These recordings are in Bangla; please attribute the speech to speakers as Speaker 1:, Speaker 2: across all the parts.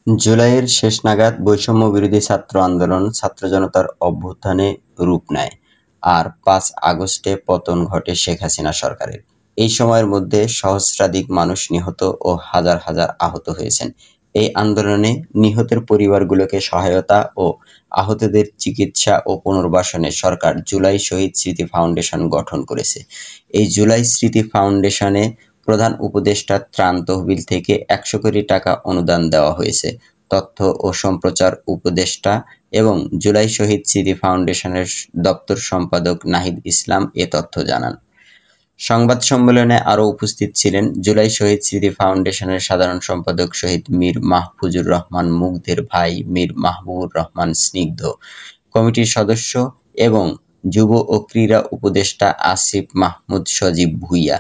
Speaker 1: জুলাইয়ের শেষ নাগাদ বৈষম্যবিরোধী ছাত্র আন্দোলন ছাত্র জনতার অভ্যুত্থানে রূপ নেয়, আর ৫ আগস্টে পতন ঘটে শেখ হাসিনা সরকারের। এই সময়ের মধ্যে সহস্রাধিক মানুষ নিহত ও হাজার হাজার আহত হয়েছেন। এই আন্দোলনে নিহতের পরিবারগুলোকে সহায়তা ও আহতদের চিকিৎসা ও পুনর্বাসনে সরকার জুলাই শহীদ স্মৃতি ফাউন্ডেশন গঠন করেছে। এই জুলাই স্মৃতি ফাউন্ডেশনে প্রধান উপদেষ্টার ত্রাণ তহবিল থেকে ১০০ কোটি টাকা অনুদান দেওয়া হয়েছে। তথ্য ও সম্প্রচার উপদেষ্টা এবং জুলাই শহীদ স্মৃতি ফাউন্ডেশনের দপ্তর সম্পাদক নাহিদ ইসলাম এ তথ্য জানান। সংবাদ সম্মেলনে আরও উপস্থিত ছিলেন জুলাই শহীদ স্মৃতি ফাউন্ডেশনের সাধারণ সম্পাদক শহীদ মীর মাহফুজুর রহমান মুগ্ধের ভাই মীর মাহবুবুর রহমান স্নিগ্ধ, কমিটির সদস্য এবং যুব ও ক্রীড়া উপদেষ্টা আসিফ মাহমুদ সজীব ভূঁইয়া।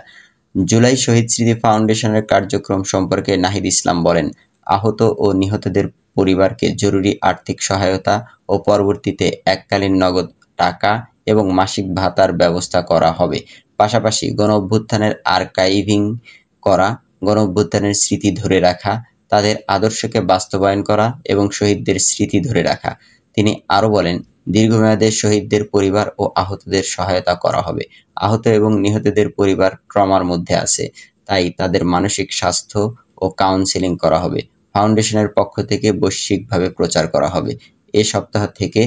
Speaker 1: জুলাই শহীদ স্মৃতি ফাউন্ডেশনের কার্যক্রম সম্পর্কে নাহিদ ইসলাম বলেন, আহত ও নিহতদের পরিবারকে জরুরি আর্থিক সহায়তা ও পরবর্তীতে এককালীন নগদ টাকা এবং মাসিক ভাতার ব্যবস্থা করা হবে। পাশাপাশি গণঅভ্যুত্থানের আর্কাইভিং করা, গণঅভ্যুত্থানের স্মৃতি ধরে রাখা, তাদের আদর্শকে বাস্তবায়ন করা এবং শহীদদের স্মৃতি ধরে রাখা। তিনি আরও বলেন, দীর্ঘমেয়াদে শহীদদের পরিবার ও আহতদের সহায়তা করা হবে। আহত এবং নিহতদের পরিবার ট্রমার মধ্যে আছে, তাই তাদের মানসিক স্বাস্থ্য ও কাউন্সেলিং করা হবে। ফাউন্ডেশনের পক্ষ থেকে বৈশ্বিকভাবে প্রচার করা হবে। এ সপ্তাহ থেকে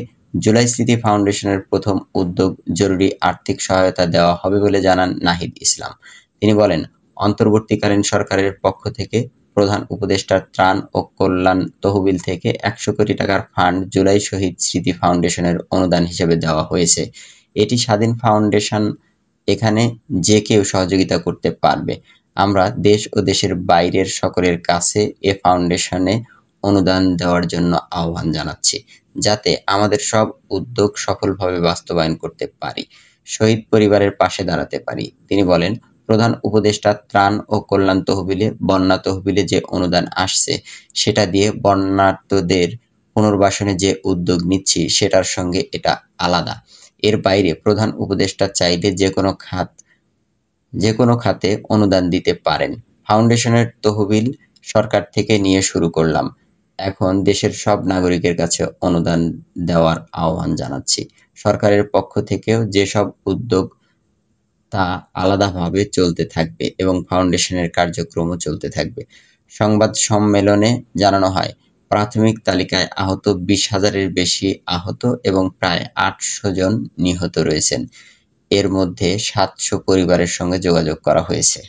Speaker 1: জুলাই স্মৃতি ফাউন্ডেশনের প্রথম উদ্যোগ জরুরি আর্থিক সহায়তা দেওয়া হবে বলে জানান নাহিদ ইসলাম। তিনি বলেন, অন্তর্বর্তীকালীন সরকারের পক্ষ থেকে প্রধান উপদেষ্টার ত্রাণ ও কল্যাণ তহবিল থেকে ১০০ কোটি টাকার ফান্ড জুলাই শহীদ স্মৃতি ফাউন্ডেশনের অনুদান হিসেবে দেওয়া হয়েছে। এটি স্বাধীন ফাউন্ডেশন, এখানে যে কেউ সহযোগিতা করতে পারবে। আমরা দেশ ও দেশের বাইরের সকলের কাছে এ ফাউন্ডেশনে অনুদান দেওয়ার জন্য আহ্বান জানাচ্ছি, যাতে আমাদের সব উদ্যোগ সফলভাবে বাস্তবায়ন করতে পারি, শহীদ পরিবারের পাশে দাঁড়াতে পারি। তিনি বলেন, প্রধান উপদেষ্টা ত্রাণ ও কল্যাণ তহবিলে বন্যা তহবিলে যে অনুদান আসছে সেটা দিয়ে বন্যার্তদের পুনর্বাসনে যে উদ্যোগ নিচ্ছি সেটার সঙ্গে এটা আলাদা। এর বাইরে প্রধান উপদেষ্টা চাইলে যে কোনো খাতে অনুদান দিতে পারেন। ফাউন্ডেশনের তহবিল সরকার থেকে নিয়ে শুরু করলাম, এখন দেশের সব নাগরিকের কাছে অনুদান দেওয়ার আহ্বান জানাচ্ছি। সরকারের পক্ষ থেকেও যেসব উদ্যোগ তা আলাদাভাবে চলতে থাকবে এবং ফাউন্ডেশনের কার্যক্রমও চলতে থাকবে। সংবাদ সম্মেলনে জানানো হয়, প্রাথমিক তালিকায় আহত ২০,০০০-এর বেশি আহত এবং প্রায় ৮০০ জন নিহত রয়েছেন। এর মধ্যে ৭০০ পরিবারের সঙ্গে যোগাযোগ করা হয়েছে।